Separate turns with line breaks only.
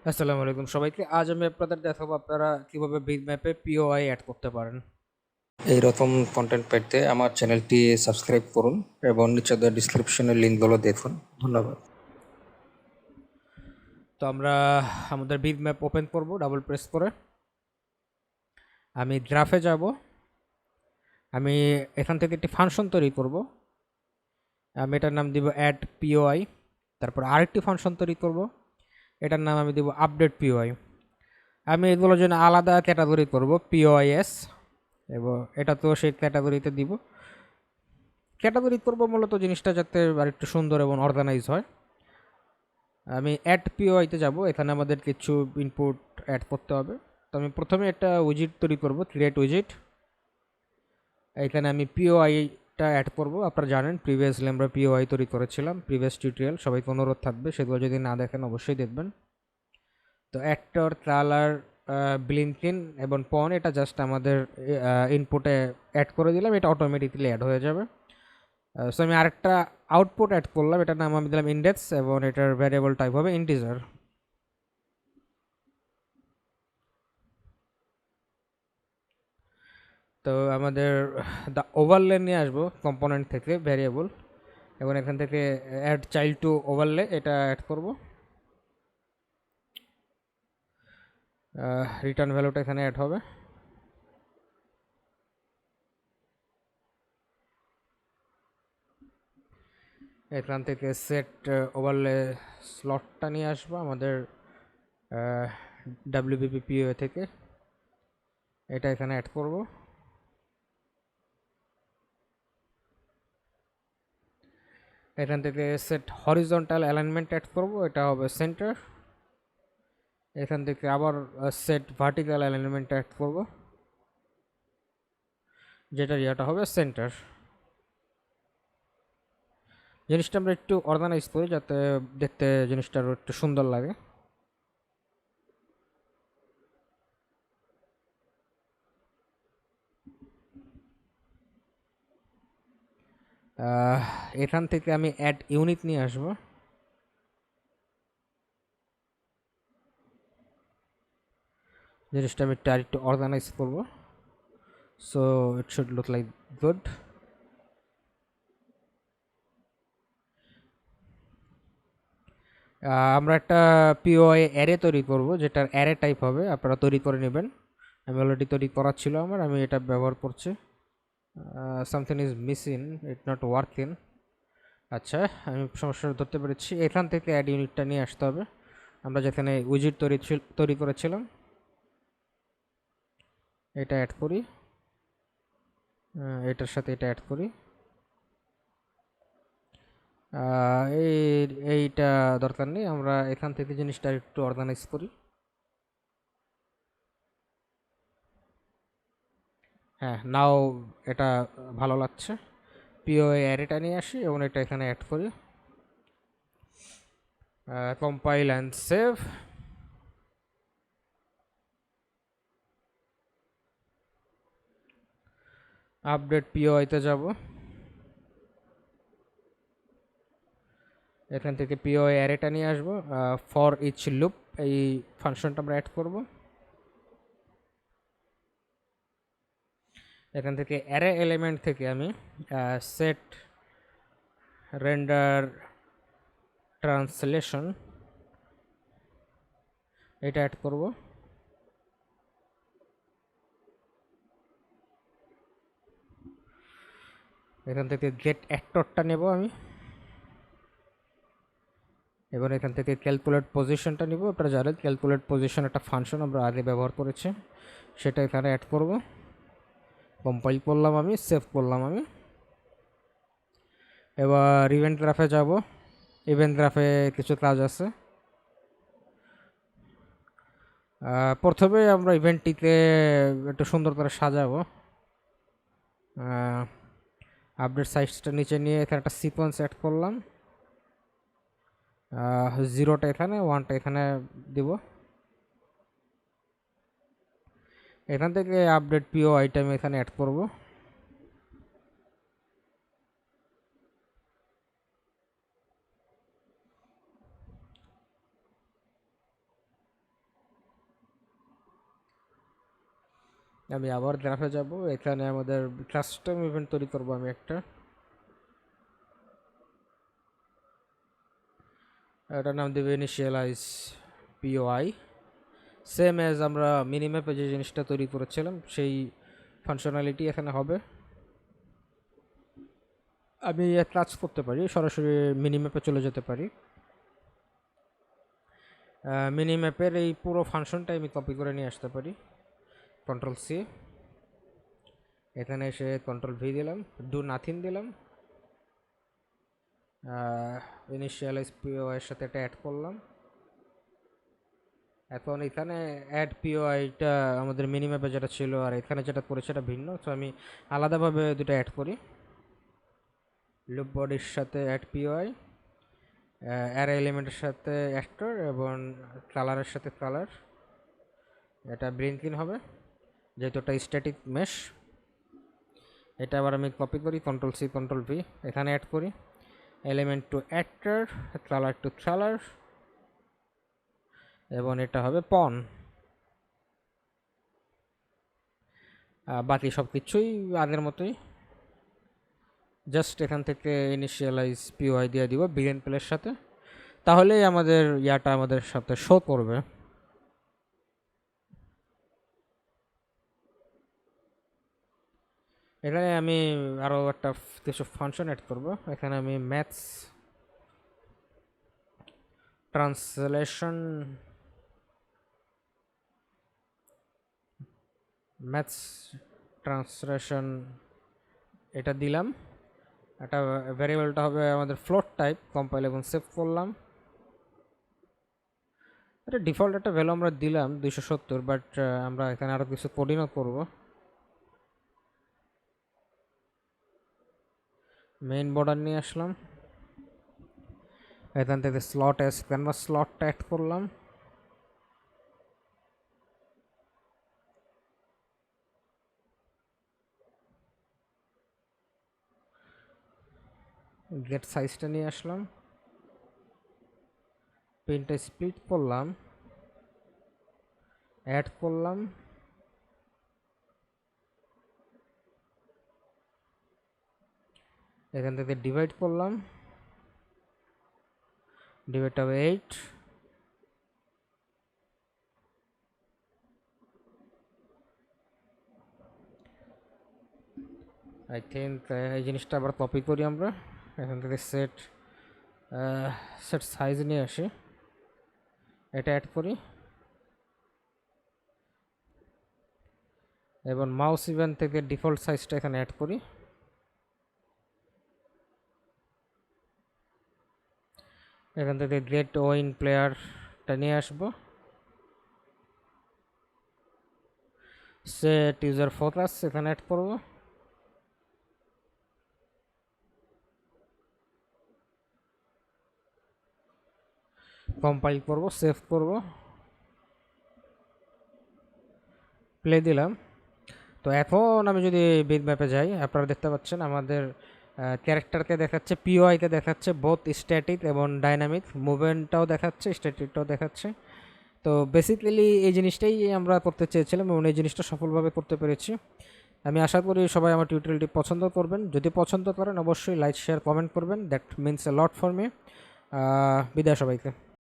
আসসালামু আলাইকুম সবাইকে। আজ আমি আপনাদের দেখাবো আপনারা কিভাবে বিটম্যাপে পিওআই অ্যাড করতে পারেন।
এইরকম কন্টেন্ট পেতে আমার চ্যানেলটি সাবস্ক্রাইব করুন এবং নিচে দেওয়া ডিসক্রিপশনের লিঙ্কগুলো দেখুন। ধন্যবাদ।
তো আমরা আমাদের বিটম্যাপ ওপেন করব ডাবল প্রেস করে। আমি গ্রাফে যাব। আমি এখান থেকে একটি ফাংশন তৈরি করব। আমি এটার নাম দিব অ্যাড পিওআই। তারপর আরেকটি ফাংশন তৈরি করব, এটার নাম আমি দিব আপডেট পিওআই। আমি এগুলোর জন্য আলাদা ক্যাটাগরি করব পিওআইএস, এবং এটা তো সেই ক্যাটাগরিতে দিব। ক্যাটাগরি করব মূলত জিনিসটা যাতে আরেকটু সুন্দর এবং অর্গানাইজ হয়। আমি অ্যাড পিওআইতে যাব, এখানে আমাদের কিছু ইনপুট অ্যাড করতে হবে। তো আমি প্রথমে একটা উইজিট তৈরি করব, ক্রিয়েট উইজিট। এখানে আমি পিওআইটা অ্যাড করব। আপনারা জানেন প্রিভিয়াসলি আমরা পিওআই তৈরি করেছিলাম, প্রিভিয়াস টিউটোরিয়াল সবাইকে অনুরোধ থাকবে সেগুলো যদি না দেখেন অবশ্যই দেখবেন। তো অ্যাক্টর, কালার, ব্লিঙ্কিন এবং পন এটা জাস্ট আমাদের ইনপুটে অ্যাড করে দিলাম, এটা অটোমেটিক্যালি অ্যাড হয়ে যাবে। সো আমি আরেকটা আউটপুট অ্যাড করলাম, এটার নাম আমি দিলাম ইন্ডেক্স এবং এটার ভ্যারিয়েবল টাইপ হবে ইন্টিজার। তো আমাদের দ্য ওভারলে নিয়ে আসবো কম্পোনেন্ট থেকে ভ্যারিয়েবল, এবং এখান থেকে অ্যাড চাইল্ড টু ওভারলে এটা অ্যাড করব। রিটার্ন ভ্যালুটা এখানে অ্যাড হবে। এখান থেকে সেট ওভারলে স্লটটা নিয়ে আসবো আমাদের ডাব্লিউবিপিপিও থেকে, এটা এখানে অ্যাড করব। এখান থেকে সেট হরিজন্টাল অ্যালাইনমেন্ট অ্যাড করব, এটা হবে সেন্টার। এখান থেকে আবার সেট ভার্টিক্যাল অ্যালাইনমেন্ট অ্যাড করব, যেটা ইয়েটা হবে সেন্টার। জিনিসটা আমরা একটু অর্গানাইজ করি যাতে দেখতে জিনিসটা আরও একটু সুন্দর লাগে। এখান থেকে আমি অ্যাড ইউনিট নিয়ে আসবো। জিনিসটা আমি একটু অর্গানাইজ করব, so it should look like good. আমরা একটা পিওআই অ্যারে তৈরি করব, যেটার অ্যারে টাইপ হবে, আপনারা তৈরি করে নেবেন। আমি অলরেডি তৈরি করা ছিল আমার, আমি এটা ব্যবহার করছি। Something is missing, it not working. আচ্ছা, আমি সমস্যাটা ধরতে পেরেছি। এখান থেকে অ্যাড ইউনিটটা নিয়ে আসতে হবে। আমরা যেখানে উইজিট তৈরি করেছিলাম এটা অ্যাড করি, এটার সাথে এটা অ্যাড করি। এইটা দরকার নেই, আমরা এখান থেকে জিনিসটা একটু অর্গানাইজ করি। হ্যাঁ, নাও এটা ভালো লাগছে। পিওআই অ্যারেটা নিয়ে আসি এবং এটা এখানে অ্যাড করি। Compile and save. আপডেট পিওআইতে যাব। এখান থেকে পিওআই অ্যারেটা নিয়ে আসবো। ফর ইচ লুপ এই ফাংশনটা আমরা অ্যাড করব। এখান থেকে অ্যারে এলিমেন্ট থেকে আমি সেট রেন্ডার ট্রান্সলেশন এটা অ্যাড করব। এখান থেকে গেট অ্যাক্টরটা নেব আমি, এবার এখান থেকে ক্যালকুলেট পজিশনটা নিব। আপনারা জানেন ক্যালকুলেট পজিশন একটা ফাংশন আমরা আগে ব্যবহার করেছি, সেটা এখানে অ্যাড করব। কম্পাইল করলাম, আমি সেভ করলাম আমি। এবার ইভেন্ট গ্রাফে যাব। ইভেন্ট গ্রাফে কিছু কাজ আছে। প্রথমে আমরা ইভেন্টটিকে একটু সুন্দর করে সাজাবো। আপডেট সাইজটা নিচে নিয়ে এখানে একটা সিকোয়েন্স অ্যাড করলাম। 0টা এখানে, 1টা এখানে দিব। এখান থেকে আপডেট পিও আইটেম এখানে অ্যাড করব। আমি আবার গ্রাফে যাব, এখানে আমাদের কাস্টম ইভেন্ট তৈরি করব আমি একটা। এটার নাম দেবে ইনিশিয়ালাইজ পিওআই, সেম অ্যাজ আমরা মিনিম্যাপে যে জিনিসটা তৈরি করেছিলাম সেই ফাংশনালিটি এখানে হবে। আমি এক কাজ করতে পারি, সরাসরি মিনিম্যাপে চলে যেতে পারি। মিনিম্যাপের এই পুরো ফাংশনটাই আমি কপি করে নিয়ে আসতে পারি, কন্ট্রোল সি, এখানে এসে কন্ট্রোল ভি দিলাম, ডু নাথিং দিলাম, ইনিশিয়ালাইজ পিওআইয়ের সাথে এটা অ্যাড করলাম। এখন এখানে অ্যাড পিওআইটা আমাদের মিনিম্যাপে যেটা ছিল আর এখানে যেটা করেছে সেটা ভিন্ন, তো আমি আলাদাভাবে দুটো অ্যাড করি। লুপ বডির সাথে অ্যাড পিওআই, অ্যারে এলিমেন্টের সাথে অ্যাক্টর এবং কালারের সাথে কালার, এটা ব্রিঙ্কিন হবে যেহেতু এটা স্ট্যাটিক মেশ। এটা আবার আমি কপি করি, কন্ট্রোল সি কন্ট্রোল ভি, এখানে অ্যাড করি element to actor, colour to colour, এবং এটা হবে পন। বাকি সব কিছুই আগের মতোই, জাস্ট এখান থেকে ইনিশিয়ালাইজ পিওআই দিয়ে দিব বিগিন প্লের সাথে, তাহলেই আমাদের ইয়াটা আমাদের সাথে শো করবে। এখানে আমি আরও একটা কিছু ফাংশন অ্যাড করব। এখানে আমি ম্যাথস ট্রান্সলেশন এটা দিলাম। এটা ভ্যারিয়েবলটা হবে আমাদের ফ্লোট টাইপ, কম্পাইল এবং সেভ করলাম। এটা ডিফল্ট একটা ভ্যালু আমরা দিলাম 270, বাট আমরা এখানে আরও কিছু কোডিংও করব। মেইন বর্ডার নিয়ে আসলাম, এখান থেকে স্লট এস ক্যানভাস স্লটটা অ্যাড করলাম। গেট সাইজটা নিয়ে আসলাম, পেনটা স্প্লিট করলাম, অ্যাড করলাম, এখান থেকে ডিভাইড করলাম, ডিভাইড হবে 8, আই থিঙ্ক এই জিনিসটা আবার কপি করি আমরা, এখান থেকে সেট সাইজ নিয়ে আসি, এটা অ্যাড করি, এবং মাউস ইভেন্ট থেকে ডিফল্ট সাইজটা এখানে অ্যাড করি। এখান থেকে গেট ওইন প্লেয়ারটা নিয়ে আসবো, সেট ইউজার ফোকাস এখানে অ্যাড করব, কম্পাইল করব, সেভ করব, প্লে দিলাম। তো এখন আমি যদি বিট ম্যাপে যাই, আপনারা দেখতে পাচ্ছেন আমাদের ক্যারেক্টারকে দেখাচ্ছে, পিওআইকে দেখাচ্ছে বোথ স্ট্যাটিক এবং ডাইনামিক, মুভমেন্টটাও দেখাচ্ছে, স্ট্যাটিকটাও দেখাচ্ছে। তো বেসিক্যালি এই জিনিসটাই আমরা করতে চেয়েছিলাম এবং এই জিনিসটা সফলভাবে করতে পেরেছি। আমি আশা করি সবাই আমার টিউটোরিয়ালটি পছন্দ করবেন। যদি পছন্দ করেন অবশ্যই লাইক শেয়ার কমেন্ট করবেন, that means a lot for me. বিদায় সবাইকে।